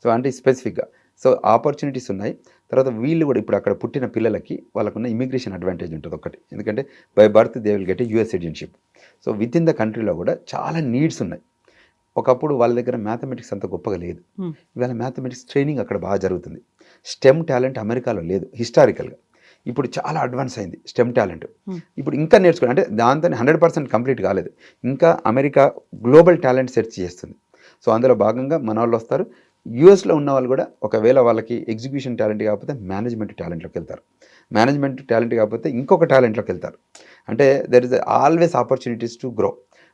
సో అంటే స్పెసిఫిక్గా సో ఆపర్చునిటీస్ ఉన్నాయి. తర్వాత వీళ్ళు కూడా ఇప్పుడు అక్కడ పుట్టిన పిల్లలకి వాళ్ళకున్న ఇమిగ్రేషన్ అడ్వాంటేజ్ ఉంటుంది ఒకటి, ఎందుకంటే by birth they will get a US citizenship. So with in the కంట్రీలో కూడా చాలా నీడ్స్ ఉన్నాయి. ఒకప్పుడు వాళ్ళ దగ్గర మ్యాథమెటిక్స్ అంత గొప్పగా లేదు. Hmm. ఇవాళ మ్యాథమెటిక్స్ ట్రైనింగ్ అక్కడ బాగా జరుగుతుంది. స్టెమ్ టాలెంట్ అమెరికాలో లేదు హిస్టారికల్గా. ఇప్పుడు చాలా అడ్వాన్స్ అయింది స్టెమ్ టాలెంట్. ఇప్పుడు ఇంకా నేర్చుకోండి, అంటే దాంతో 100% కంప్లీట్ కాలేదు. ఇంకా అమెరికా గ్లోబల్ టాలెంట్ సెర్చ్ చేస్తుంది. సో అందులో భాగంగా మన వాళ్ళు వస్తారు. యూఎస్లో ఉన్న వాళ్ళు కూడా ఒకవేళ వాళ్ళకి ఎగ్జిక్యూషన్ టాలెంట్ కాకపోతే మేనేజ్మెంట్ టాలెంట్లోకి వెళ్తారు. మేనేజ్మెంట్ టాలెంట్ కాకపోతే ఇంకొక టాలెంట్లోకి వెళ్తారు. అంటే there is always opportunities to grow.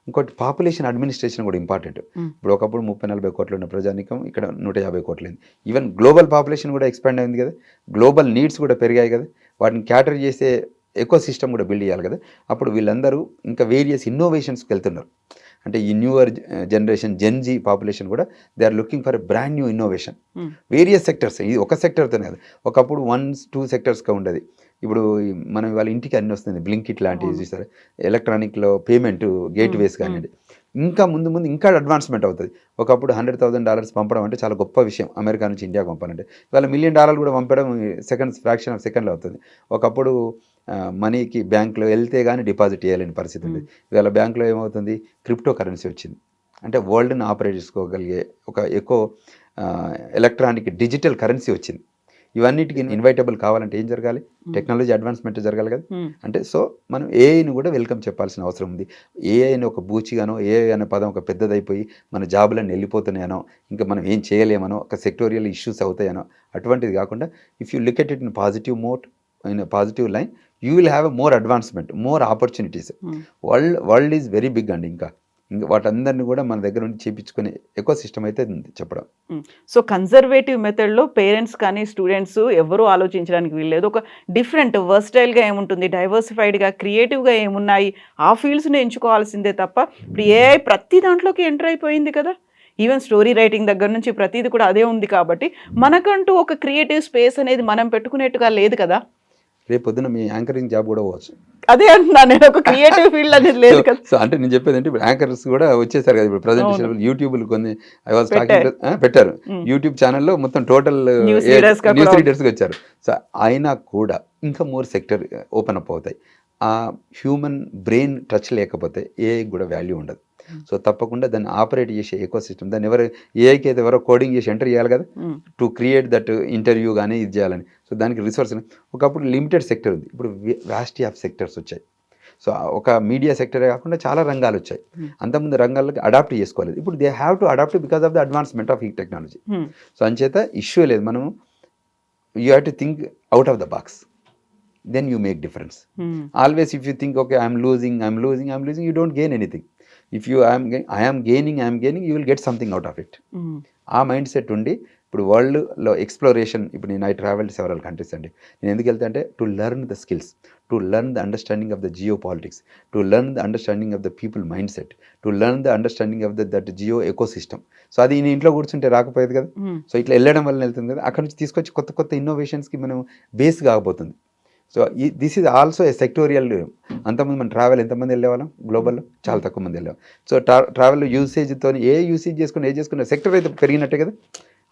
ఇంకోటి పాపులేషన్ అడ్మినిస్ట్రేషన్ కూడా ఇంపార్టెంట్. ఇప్పుడు ఒకప్పుడు 30-40 కోట్లు ఉన్న ప్రజానికం ఇక్కడ 150 కోట్లు అయింది. ఈవెన్ గ్లోబల్ పాపులేషన్ కూడా ఎక్స్పాండ్ అయింది కదా, గ్లోబల్ నీడ్స్ కూడా పెరిగాయి కదా, వాటిని క్యాటర్ చేసే ఎకో సిస్టమ్ కూడా బిల్డ్ చేయాలి కదా. అప్పుడు వీళ్ళందరూ ఇంకా వేరియస్ ఇన్నోవేషన్స్కి వెళ్తున్నారు. అంటే ఈ న్యూయర్ జనరేషన్ జెన్జీ పాపులేషన్ కూడా they are looking for a brand new innovation. Various sectors, ఇది ఒక సెక్టర్తోనే కాదు, ఒకప్పుడు 1-2 సెక్టర్స్గా ఉండేది. ఇప్పుడు మనం వాళ్ళ ఇంటికి అన్ని వస్తుంది, బ్లింకిట్ లాంటివి చూస్తారు, ఎలక్ట్రానిక్లో పేమెంట్ గేట్వేస్ కానివ్వండి. ఇంకా ముందు ముందు ఇంకా అడ్వాన్స్మెంట్ అవుతుంది. ఒకప్పుడు $100,000 పంపడం అంటే చాలా గొప్ప విషయం, అమెరికా నుంచి ఇండియాకి పంపాలంటే. ఇవాళ $1 million కూడా పంపడం ఫ్రాక్షన్ ఆఫ్ సెకండ్లో అవుతుంది. ఒకప్పుడు మనీకి బ్యాంకులో వెళ్తే కానీ డిపాజిట్ చేయలేని పరిస్థితి ఉంది. ఇవాళ బ్యాంకులో ఏమవుతుంది, క్రిప్టో కరెన్సీ వచ్చింది. అంటే వరల్డ్ని ఆపరేట్ చేసుకోగలిగే ఒక ఎక్కువ ఎలక్ట్రానిక్ డిజిటల్ కరెన్సీ వచ్చింది. ఇవన్నిటికి ఇన్వైటబుల్ కావాలంటే ఏం జరగాలి, టెక్నాలజీ అడ్వాన్స్మెంట్ జరగాలి కదా. అంటే సో మనం ఏఐని కూడా వెల్కమ్ చెప్పాల్సిన అవసరం ఉంది. ఏఐని ఒక బూచిగానో, ఏఐ అనే పదం ఒక పెద్దదైపోయి మన జాబులన్నీ వెళ్ళిపోతున్నాయనో, ఇంకా మనం ఏం చేయలేమనో, ఒక సెక్టోరియల్ ఇష్యూస్ అవుతాయనో అటువంటిది కాకుండా, if you look at it in positive mode, in positive line, you will have a more advancement, more opportunities. World is very big అండి. ఇంకా వాటందరినీ కూడా మన దగ్గర నుండి చేయించుకునే ఎకో సిస్టమ్ అయితే ఉంది చెప్పడం. సో కన్జర్వేటివ్ మెథడ్లో పేరెంట్స్ కానీ స్టూడెంట్స్ ఎవరూ ఆలోచించడానికి వీల్లేదు. ఒక డిఫరెంట్ వర్స్టైల్గా ఏముంటుంది, డైవర్సిఫైడ్గా క్రియేటివ్గా ఏమున్నాయి, ఆ ఫీల్డ్స్ని ఎంచుకోవాల్సిందే తప్ప ఇప్పుడు ఏఐ ప్రతి దాంట్లోకి ఎంటర్ అయిపోయింది కదా. ఈవెన్ స్టోరీ రైటింగ్ దగ్గర నుంచి ప్రతిది కూడా అదే ఉంది. కాబట్టి మనకంటూ ఒక క్రియేటివ్ స్పేస్ అనేది మనం పెట్టుకునేట్టుగా లేదు కదా. రేపు పొద్దున మీ యాంకరింగ్ జాబ్ కూడా అవ్వచ్చు. అదే అంటున్నా నేను, ఒక క్రియేటివ్ ఫీల్డ్ అనేది లేదు కదా. సో అంటే నేను చెప్పేది అంటే ఇప్పుడు యాంకర్స్ కూడా వచ్చేసారు కదా. ఇప్పుడు ప్రజెంటేషన్ యూట్యూబ్లు కొన్ని పెట్టారు. యూట్యూబ్ ఛానల్లో మొత్తం టోటల్ న్యూస్ రీడర్స్గా వచ్చారు. సో అయినా కూడా ఇంకా మోర్ సెక్టర్ ఓపెన్ అప్ అవుతాయి. ఆ హ్యూమన్ బ్రెయిన్ టచ్ లేకపోతే ఏఐ కూడా వాల్యూ ఉండదు. సో తప్పకుండా దాన్ని ఆపరేట్ చేసే ఎకో సిస్టమ్, దాన్ని ఏఐకి అయితే ఎవరో కోడింగ్ చేసి ఎంటర్ చేయాలి కదా, టు క్రియేట్ దట్ ఇంటర్వ్యూ కానీ ఇది చేయాలని. సో దానికి రిసోర్స్ ఒకప్పుడు లిమిటెడ్ సెక్టర్ ఉంది, ఇప్పుడు వ్యాస్టీ ఆఫ్ సెక్టర్స్ వచ్చాయి. సో ఒక మీడియా సెక్టరే కాకుండా చాలా రంగాలు వచ్చాయి. అంతకుముందు రంగాలకి అడాప్ట్ చేసుకోలేదు, ఇప్పుడు they have to adapt because of the advancement of ఈ టెక్నాలజీ. సో అంచేత ఇష్యూ లేదు, మనం you have to think out of the box, then you make difference. Always if you think, okay, I'm losing, you don't gain anything. If you I am gaining, you will get something out of it. ఆ mind set ఉండి ఇప్పుడు వరల్డ్లో exploration, ఇప్పుడు నేను I travelled several countries అండి. నేను ఎందుకు వెళ్తా అంటే to learn the skills, to learn the understanding of the geopolitics, to learn the understanding of the people mindset, to learn the understanding of that geo ecosystem. So అది నేను ఇంట్లో కూర్చుంటే రాకపోయేది కదా. So ఇట్లా వెళ్ళడం వల్ల వెళ్తుంది కదా, అక్కడ నుంచి తీసుకొచ్చి కొత్త కొత్త ఇన్నోవేషన్స్కి మనం బేస్ కాబోతుంది. So this is also a sectorial. అంతకుముందు మనం ట్రావెల్ ఎంతమంది వెళ్ళేవాళ్ళం, గ్లోబల్లో చాలా తక్కువ మంది వెళ్ళేవాళ్ళం. సో ట్రావెల్ యూసేజ్తో యూసేజ్ చేసుకున్న సెక్టర్ అయితే పెరిగినట్టే కదా.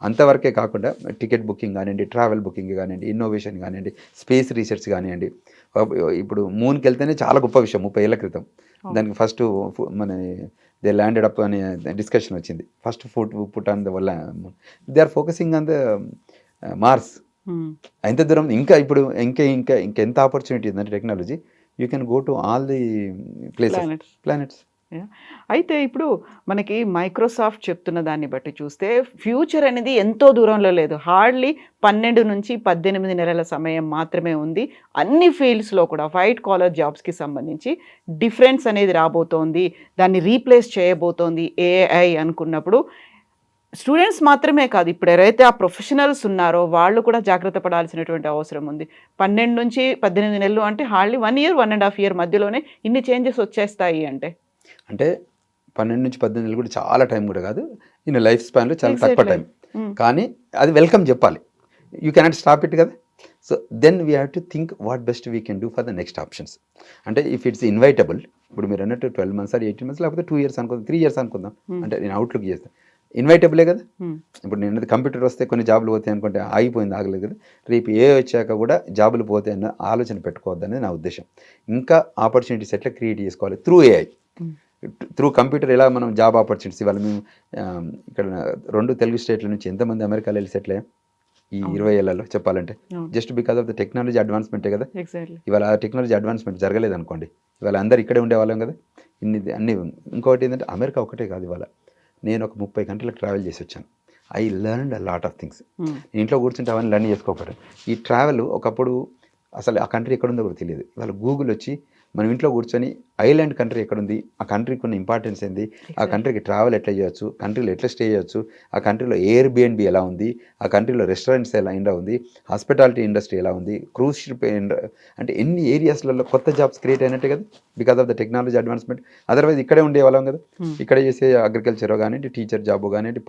అంతవరకే కాకుండా టికెట్ బుకింగ్ కానివ్వండి, ట్రావెల్ బుకింగ్ కానివ్వండి, ఇన్నోవేషన్ కానివ్వండి, స్పేస్ రీసెర్చ్ కానివ్వండి. ఇప్పుడు మూన్కి వెళ్తేనే చాలా గొప్ప విషయం 30 ఏళ్ల క్రితం. దానికి ఫస్ట్ మన దే ల్యాండెడ్ అప్ అనే డిస్కషన్ వచ్చింది. ఫస్ట్ పుట్ ఆన్ ద వల్ల they are focusing on the Mars. ఎంత దూరం ఇంకా ఇప్పుడు ఇంకెంత ఆపర్చునిటీ ఉందంటే technology, you can go to all the planets. అయితే ఇప్పుడు మనకి మైక్రోసాఫ్ట్ చెప్తున్న దాన్ని బట్టి చూస్తే ఫ్యూచర్ అనేది ఎంతో దూరంలో లేదు. హార్డ్లీ 12 నుంచి 18 నెలల సమయం మాత్రమే ఉంది. అన్ని ఫీల్డ్స్లో కూడా వైట్ కాలర్ జాబ్స్కి సంబంధించి డిఫరెన్స్ అనేది రాబోతోంది, దాన్ని రీప్లేస్ చేయబోతోంది ఏఐ అనుకున్నప్పుడు స్టూడెంట్స్ మాత్రమే కాదు, ఇప్పుడు ఎవరైతే ఆ ప్రొఫెషనల్స్ ఉన్నారో వాళ్ళు కూడా జాగ్రత్త పడాల్సినటువంటి అవసరం ఉంది. 12 నుంచి 18 నెలలు అంటే హార్డ్లీ 1 year 1.5 year మధ్యలోనే ఇన్ని చేంజెస్ వచ్చేస్తాయి. అంటే 12 నుంచి 18 నెలలు కూడా చాలా టైం కూడా కాదు, ఇన్ లైఫ్ స్పాన్లో చాలా తక్కువ టైం. కానీ అది వెల్కమ్ చెప్పాలి, యూ కెనాట్ స్టాప్ ఇట్ కదా. So then we have to think what best we can do for the next options. అంటే ఇఫ్ ఇట్స్ ఇన్వైటబుల్, ఇప్పుడు మీరు అన్నట్టు 12 months or 18 months లేకపోతే 2 years అనుకుందాం, 3 years అనుకుందాం, అంటే నేను అవుట్లుక్ చేస్తాను, ఇన్వైటబులే కదా. ఇప్పుడు నేను కంప్యూటర్ వస్తే కొన్ని జాబులు పోతాయి అనుకుంటే ఆగిపోయింది, ఆగలేదు కదా. రేపు ఏ వచ్చాక కూడా జాబులు పోతాయి అన్న ఆలోచన పెట్టుకోవద్దు అనేది నా ఉద్దేశం. ఇంకా ఆపర్చునిటీస్ ఎట్లా క్రియేట్ చేసుకోవాలి త్రూ ఏఐ. త్రూ కంప్యూటర్ ఎలా మనం జాబ్ ఆపర్చునిటీస్ ఇవాళ మేము ఇక్కడ 2 తెలుగు స్టేట్ల నుంచి ఎంతమంది అమెరికాలో వెళ్ళి సెటిల్ అయ్యాం ఈ 20 ఏళ్లలో చెప్పాలంటే, just because of the technology అడ్వాన్స్మెంటే కదా. ఇవాళ ఆ టెక్నాలజీ అడ్వాన్స్మెంట్ జరగలేదు అనుకోండి, ఇవాళ అందరు ఇక్కడే ఉండేవాళ్ళం కదా. అన్ని ఇంకోటి ఏంటంటే అమెరికా ఒకటే కాదు, ఇవాళ నేను ఒక 30 గంటలకు ట్రావెల్ చేసి వచ్చాను. I learned a lot of things. ఇంట్లో కూర్చుంటే అవన్నీ లెర్న్ చేసుకోకపోవడం. ఈ ట్రావెల్ ఒకప్పుడు అసలు ఆ కంట్రీ ఎక్కడుందో కూడా తెలియదు. ఇవాళ గూగుల్ వచ్చి మనం ఇంట్లో కూర్చొని ఐలాండ్ కంట్రీ ఎక్కడుంది, ఆ కంట్రీకి ఉన్న ఇంపార్టెన్స్ ఏంది, ఆ కంట్రీకి ట్రావెల్ ఎట్లా చేయొచ్చు, కంట్రీలో ఎట్లా స్టే చేయొచ్చు, ఆ కంట్రీలో ఎయిర్బిఎన్బి ఎలా ఉంది, ఆ కంట్రీలో రెస్టారెంట్స్ ఎలా ఉంది, హాస్పిటాలిటీ ఇండస్ట్రీ ఎలా ఉంది, క్రూజ్ షిప్ అంటే ఎన్ని ఏరియాస్లలో కొత్త జాబ్స్ క్రియేట్ అయినట్టే కదా because of the technology advancement. Otherwise ఇక్కడే ఉండేవాళ్ళం కదా. ఇక్కడే చేసే అగ్రికల్చర్ కానివ్వండి, టీచర్ జాబ్ కానివ్వండి,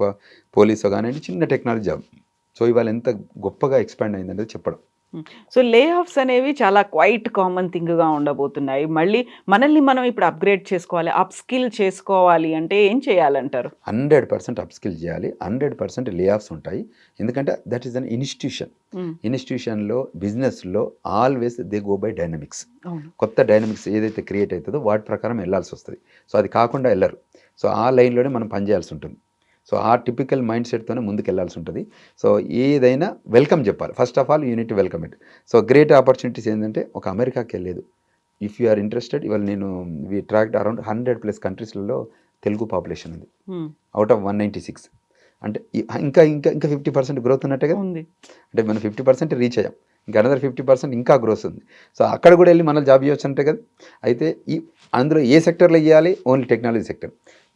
పోలీసు కానివ్వండి, చిన్న టెక్నాలజీ జాబ్. సో ఇవాళ ఎంత గొప్పగా ఎక్స్పాండ్ అయిందనేది చెప్పడం. సో లే ఆఫ్స్ అనేవి చాలా క్వైట్ కామన్ థింగ్గా ఉండబోతున్నాయి. మళ్ళీ మనల్ని మనం ఇప్పుడు అప్గ్రేడ్ చేసుకోవాలి, అప్ స్కిల్ చేసుకోవాలి అంటే ఏం చేయాలంటారు? 100% అప్ స్కిల్ చేయాలి, 100% లే ఆఫ్స్ ఉంటాయి. ఎందుకంటే దట్ ఈస్ అన్ ఇన్స్టిట్యూషన్. ఇన్స్టిట్యూషన్లో బిజినెస్లో always they go by dynamics. కొత్త డైనమిక్స్ ఏదైతే క్రియేట్ అవుతుందో వాటి ప్రకారం వెళ్ళాల్సి వస్తుంది. సో అది కాకుండా వెళ్ళరు. సో ఆ లైన్లోనే మనం పనిచేయాల్సి ఉంటుంది. సో ఆ టిపికల్ మైండ్ సెట్తోనే ముందుకు వెళ్ళాల్సి ఉంటుంది. సో ఏదైనా వెల్కమ్ చెప్పాలి. First of all unit welcome it. So great opportunities ఏంటంటే ఒక అమెరికాకి వెళ్ళలేదు. ఇఫ్ యూ ఆర్ ఇంట్రెస్టెడ్, ఇవాళ నేను వి ట్రాక్డ్ అరౌండ్ 100+ కంట్రీస్లలో తెలుగు పాపులేషన్ ఉంది అవుట్ ఆఫ్ 196. అంటే ఇంకా ఇంకా ఇంకా 50% గ్రోత్ ఉన్నట్టే కదా ఉంది. అంటే మనం 50% రీచ్ అయ్యాం, ఇంకా అనదర్ 50% ఇంకా గ్రోత్ ఉంది. సో అక్కడ కూడా వెళ్ళి మనం జాబ్ చేయొచ్చు అంటే కదా. అయితే అందులో ఏ సెక్టర్లో ఇవ్వాలి? Only technology sector.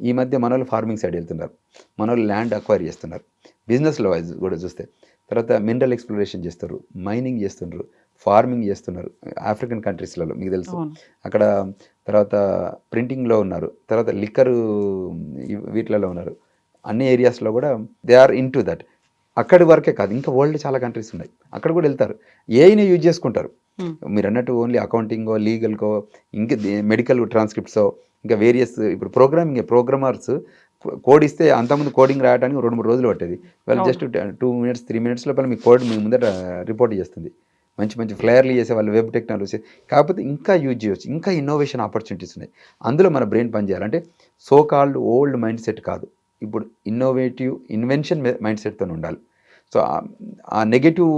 ఈ మధ్య మన వాళ్ళు ఫార్మింగ్ సైడ్ వెళ్తున్నారు, మన వాళ్ళు ల్యాండ్ అక్వైర్ చేస్తున్నారు. బిజినెస్లో వైజ్ కూడా చూస్తే తర్వాత మినరల్ ఎక్స్ప్లోరేషన్ చేస్తారు, మైనింగ్ చేస్తున్నారు, ఫార్మింగ్ చేస్తున్నారు ఆఫ్రికన్ కంట్రీస్లలో, మీకు తెలుసు. అక్కడ తర్వాత ప్రింటింగ్లో ఉన్నారు, తర్వాత లిక్కర్ వీటిలలో ఉన్నారు. అన్ని ఏరియాస్లో కూడా they are into that. అక్కడి వరకే కాదు, ఇంకా వరల్డ్ చాలా కంట్రీస్ ఉన్నాయి, అక్కడ కూడా వెళ్తారు. ఏఐని యూజ్ చేసుకుంటారు. మీరు అన్నట్టు ఓన్లీ అకౌంటింగో, లీగల్కో, ఇంకా మెడికల్ ట్రాన్స్క్రిప్ట్సో, ఇంకా వేరియస్ ఇప్పుడు ప్రోగ్రామర్స్ కోడ్ ఇస్తే అంతకుముందు కోడింగ్ రాయడానికి 2-3 రోజులు పట్టేది. వాళ్ళు జస్ట్ 2 minutes 3 minutes లోపల మీ కోడ్ మీ ముందర రిపోర్ట్ చేస్తుంది. మంచి మంచి ఫ్లైర్లు చేసే వాళ్ళు, వెబ్ టెక్నాలజీ. కాకపోతే ఇంకా యూజ్ చేయొచ్చు, ఇంకా ఇన్నోవేషన్ ఆపర్చునిటీస్ ఉన్నాయి. అందులో మన బ్రెయిన్ పనిచేయాలంటే so called old mind set కాదు, ఇప్పుడు ఇన్నోవేటివ్ ఇన్వెన్షన్ మైండ్ సెట్తో ఉండాలి. సో ఆ నెగటివ్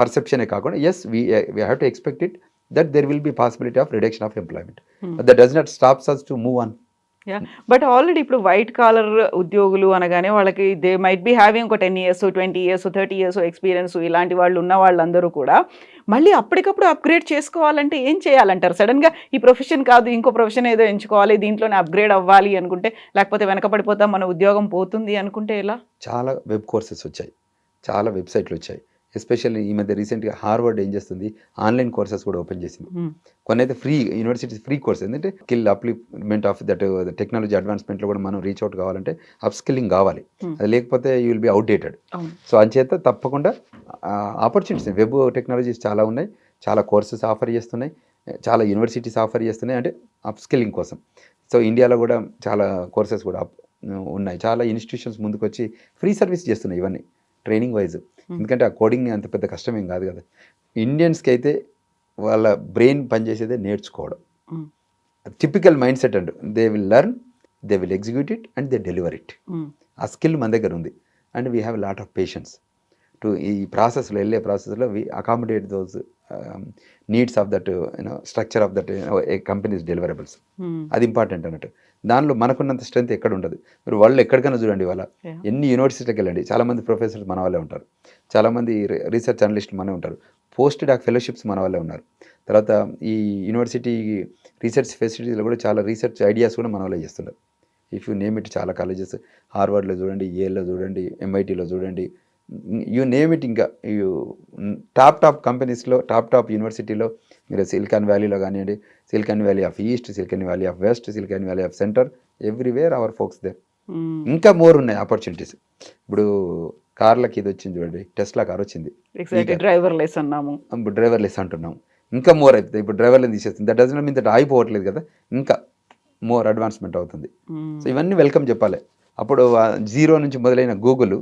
పర్సెప్షనే కాకుండా yes we have to expect it that there will be possibility of reduction of employment. That does not stops us to move on. But already ఇప్పుడు white collar ఉద్యోగులు అనగానే వాళ్ళకి they might be having ఒక 10 years 20 years 30 years experience ఇలాంటి వాళ్ళు ఉన్న వాళ్ళందరూ కూడా మళ్ళీ అప్పటికప్పుడు అప్గ్రేడ్ చేసుకోవాలంటే ఏం చేయాలంటారు? సడన్గా ఈ ప్రొఫెషన్ కాదు ఇంకో ప్రొఫెషన్ ఏదో ఎంచుకోవాలి, దీంట్లోనే అప్గ్రేడ్ అవ్వాలి అనుకుంటే, లేకపోతే వెనకబడిపోతాం మన ఉద్యోగం పోతుంది అనుకుంటే ఎలా? చాలా వెబ్ కోర్సెస్ వచ్చాయి, చాలా వెబ్సైట్లు వచ్చాయి. ఎస్పెషల్లీ ఈ మధ్య రీసెంట్గా హార్వర్డ్ ఏం చేస్తుంది, ఆన్లైన్ కోర్సెస్ కూడా ఓపెన్ చేసింది. కొన్ని అయితే ఫ్రీ యూనివర్సిటీస్ ఫ్రీ కోర్స్. ఎందుకంటే స్కిల్ అప్లిమెంట్ ఆఫ్ దట్ టెక్నాలజీ అడ్వాన్స్మెంట్లో కూడా మనం రీచ్ అవుట్ కావాలంటే అప్ స్కిల్లింగ్ కావాలి, అది లేకపోతే you will be outdated. So అంచేత తప్పకుండా ఆపర్చునిటీస్ వెబ్ టెక్నాలజీస్ చాలా ఉన్నాయి, చాలా కోర్సెస్ ఆఫర్ చేస్తున్నాయి, చాలా యూనివర్సిటీస్ ఆఫర్ చేస్తున్నాయి అంటే అప్ స్కిల్లింగ్ కోసం. సో ఇండియాలో కూడా చాలా కోర్సెస్ కూడా ఉన్నాయి, చాలా ఇన్స్టిట్యూషన్స్ ముందుకు వచ్చి ఫ్రీ సర్వీస్ చేస్తున్నాయి ఇవన్నీ ట్రైనింగ్ వైజ్. ఎందుకంటే ఆ కోడింగ్ అంత పెద్ద కష్టమేం కాదు కదా. ఇండియన్స్కి అయితే వాళ్ళ బ్రెయిన్ పనిచేసేదే నేర్చుకోవడం, typical mind set and they will learn, they will execute it and they deliver it. ఆ స్కిల్ మన దగ్గర ఉంది and we have lot of patience to ఈ ప్రాసెస్లో వెళ్ళే ప్రాసెస్లో we accommodate those needs of that structure of that companies deliverables. అది important అన్నట్టు. దానిలో మనకున్నంత స్ట్రెంత్ ఎక్కడ ఉండదు. మీరు వాళ్ళు ఎక్కడికైనా చూడండి, వాళ్ళ ఎన్ని యూనివర్సిటీలకు వెళ్ళండి, చాలామంది ప్రొఫెసర్స్ మన వాళ్ళే ఉంటారు, చాలామంది రీసెర్చ్ అనలిస్టులు మననే ఉంటారు, పోస్ట్ డాక్ ఫెలోషిప్స్ మన వాళ్ళే ఉన్నారు. తర్వాత ఈ యూనివర్సిటీ రీసెర్చ్ ఫెసిలిటీస్లో కూడా చాలా రీసెర్చ్ ఐడియాస్ కూడా మన వాళ్ళే చేస్తున్నారు. ఇఫ్ యూ నేమ్ ఇట్ చాలా కాలేజెస్, హార్వర్డ్లో చూడండి, ఏఎల్లో చూడండి, ఎంఐటీలో చూడండి, యూ నేమ్ ఇట్. ఇంకా టాప్ కంపెనీస్లో టాప్ యూనివర్సిటీలో మీరు సిలికాన్ వ్యాలీలో కానివ్వండి, Silicon Valley of east, Silicon Valley of west, Silicon Valley of center, everywhere our folks there. ఇంకా మోర్ ఉన్నాయి ఆపర్చునిటీస్. ఇప్పుడు కార్లకి ఇది వచ్చింది చూడండి, టెస్లా కార్ వచ్చింది, డ్రైవర్లెస్ అన్నాము, ఇప్పుడు డ్రైవర్లెస్ అంటున్నాము, ఇంకా మోర్ అవుతుంది. ఇప్పుడు డ్రైవర్లెస్ తీసేస్తుంది, దట్ డజంట్ మీన్ దట్ అయిపోవట్లేదు కదా, ఇంకా మోర్ అడ్వాన్స్మెంట్ అవుతుంది. సో ఇవన్నీ వెల్కమ్ చెప్పాలి. అప్పుడు 0 నుంచి మొదలైన Google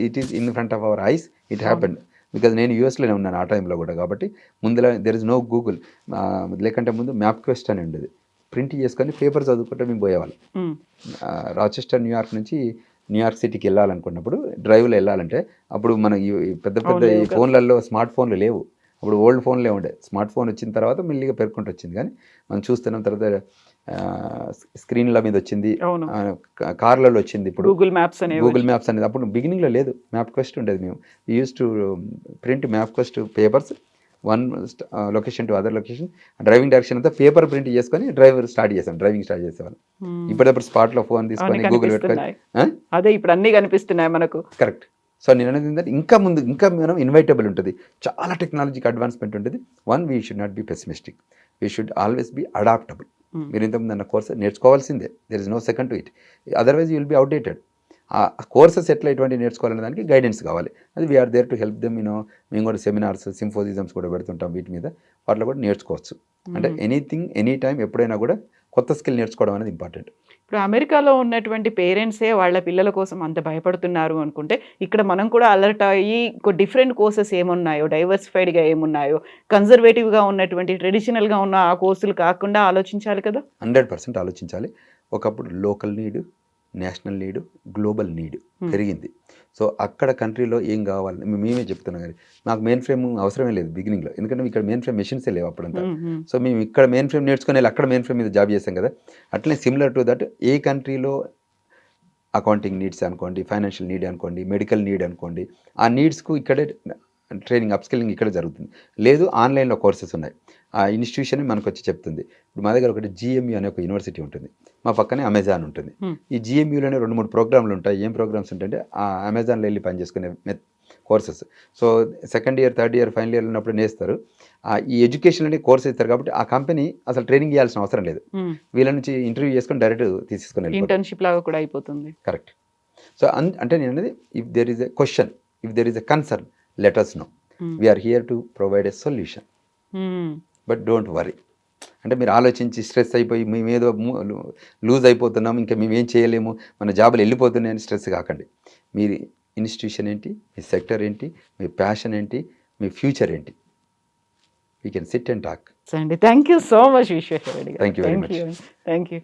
it is in front of our eyes, it happened. Because నేను యూఎస్లోనే ఉన్నాను ఆ టైంలో కూడా, కాబట్టి ముందులో దెర్ ఇస్ నో గూగుల్. లేకంటే ముందు మ్యాప్ క్వెస్ట్ అని ఉండేది, ప్రింట్ చేసుకొని పేపర్ చదువుకుంటే మేము పోయేవాళ్ళం. రాచెస్టర్ న్యూయార్క్ నుంచి న్యూయార్క్ సిటీకి వెళ్ళాలనుకున్నప్పుడు డ్రైవ్లో వెళ్ళాలంటే అప్పుడు మన ఈ పెద్ద పెద్ద ఈ ఫోన్లలో స్మార్ట్ ఫోన్లు లేవు. అప్పుడు ఓల్డ్ ఫోన్లే ఉండే. స్మార్ట్ ఫోన్ వచ్చిన తర్వాత మెల్లిగా పెరుక్కుంటూ వచ్చింది. కానీ మనం చూస్తున్నాం తర్వాత స్క్రీన్ల మీద వచ్చింది, కార్లలో వచ్చింది. ఇప్పుడు గూగుల్ మ్యాప్స్ అనేది అప్పుడు బిగినింగ్లో లేదు. మ్యాప్ క్వెస్ట్ ఉండేది. మేము use to print map quest papers one location to other location. Driving direction అంతా పేపర్ ప్రింట్ చేసుకొని డ్రైవింగ్ స్టార్ట్ చేసేవాళ్ళం. ఇప్పుడప్పుడు స్పాట్లో ఫోన్ తీసుకొని గూగుల్ పెట్టుకొని అదే ఇప్పుడు అన్ని కనిపిస్తున్నాయి మనకు. కరెక్ట్. సో నేను అనేది ఏంటంటే ఇంకా మనం ఇన్వైటబుల్ ఉంటుంది. చాలా టెక్నాలజీకి అడ్వాన్స్మెంట్ ఉంటుంది. We should not be pessimistic, we should always be adaptable. మీరు ఇంతకుముందు అన్న కోర్స్ నేర్చుకోవాల్సిందే. There is no second to it. Otherwise you will be outdated. ఆ కోర్సెస్ ఎట్లా ఎటువంటి నేర్చుకోవాలనే దానికి గైడెన్స్ కావాలి. అది we are there to help them. మేము కూడా సెమినార్స్, సింపోజిజమ్స్ కూడా పెడుతుంటాం. వీటి మీద వాటిలో కూడా నేర్చుకోవచ్చు. అంటే ఎనీథింగ్ ఎనీ టైం ఎప్పుడైనా కూడా కొత్త స్కిల్ నేర్చుకోవడం అనేది ఇంపార్టెంట్. ఇప్పుడు అమెరికాలో ఉన్నటువంటి పేరెంట్సే వాళ్ళ పిల్లల కోసం అంత భయపడుతున్నారు అనుకుంటే, ఇక్కడ మనం కూడా అలర్ట్ అయ్యి డిఫరెంట్ కోర్సెస్ ఏమున్నాయో, డైవర్సిఫైడ్గా ఏమున్నాయో, కన్జర్వేటివ్గా ఉన్నటువంటి ట్రెడిషనల్గా ఉన్న ఆ కోర్సులు కాకుండా ఆలోచించాలి కదా. 100% ఆలోచించాలి. ఒకప్పుడు local need, national need, global need పెరిగింది. సో అక్కడ కంట్రీలో ఏం కావాలి మేమే చెప్తున్నాం. కానీ మాకు మెయిన్ ఫ్రేమ్ అవసరమే లేదు బిగినింగ్లో. ఎందుకంటే ఇక్కడ మెయిన్ ఫ్రేమ్ మెషిన్సే లేవు అప్పుడంతా. సో మేము ఇక్కడ మెయిన్ ఫ్రేమ్ నేర్చుకుని అక్కడ మెయిన్ ఫ్రేమ్ మీద జాబ్ చేసాం కదా. అట్లనే సిమిలర్ టు దట్ ఏ కంట్రీలో అకౌంటింగ్ నీడ్స్ అనుకోండి, ఫైనాన్షియల్ నీడ్ అనుకోండి, మెడికల్ నీడ్ అనుకోండి, ఆ నీడ్స్కు ఇక్కడే ట్రైనింగ్ అప్స్కిల్లింగ్ ఇక్కడ జరుగుతుంది. లేదు ఆన్లైన్లో కోర్సెస్ ఉన్నాయి. ఆ ఇన్స్టిట్యూషన్ మనకు వచ్చి చెప్తుంది. ఇప్పుడు మా దగ్గర ఒకటి GMU అనే ఒక యూనివర్సిటీ ఉంటుంది. మా పక్కనే అమెజాన్ ఉంటుంది. ఈ GMUలోనే 2-3 ప్రోగ్రాంలు ఉంటాయి. ఏం ప్రోగ్రామ్స్ ఉంటాయంటే ఆ అమెజాన్లో వెళ్ళి పనిచేసుకునే courses. So second year, third year, final year ఉన్నప్పుడు నేస్తారు. ఈ ఎడ్యుకేషన్లోనే కోర్స్ ఇస్తారు. కాబట్టి ఆ కంపెనీ అసలు ట్రైనింగ్ ఇవ్వాల్సిన అవసరం లేదు. వీళ్ళ నుంచి ఇంటర్వ్యూ చేసుకొని డైరెక్ట్ తీసేసుకుని ఇంటర్న్షిప్ లాగా కూడా అయిపోతుంది. కరెక్ట్. సో అంటే నేను అనేది if there is a question, if there is a concern, let us know. We are here to provide a solution. But don't worry. అంటే మీరు ఆలోచించి స్ట్రెస్ అయిపోయి మేమేదో లూజ్ అయిపోతున్నాం, ఇంకా మేమేం చేయలేము, మన జాబులు వెళ్ళిపోతున్నాయని స్ట్రెస్ కాకండి. మీ ఇన్స్టిట్యూషన్ ఏంటి, మీ సెక్టర్ ఏంటి, మీ ప్యాషన్ ఏంటి, మీ ఫ్యూచర్ ఏంటి, we can sit and talk. Thank you so much Vishweshwara Reddy garu. Thank you very much. Thank you.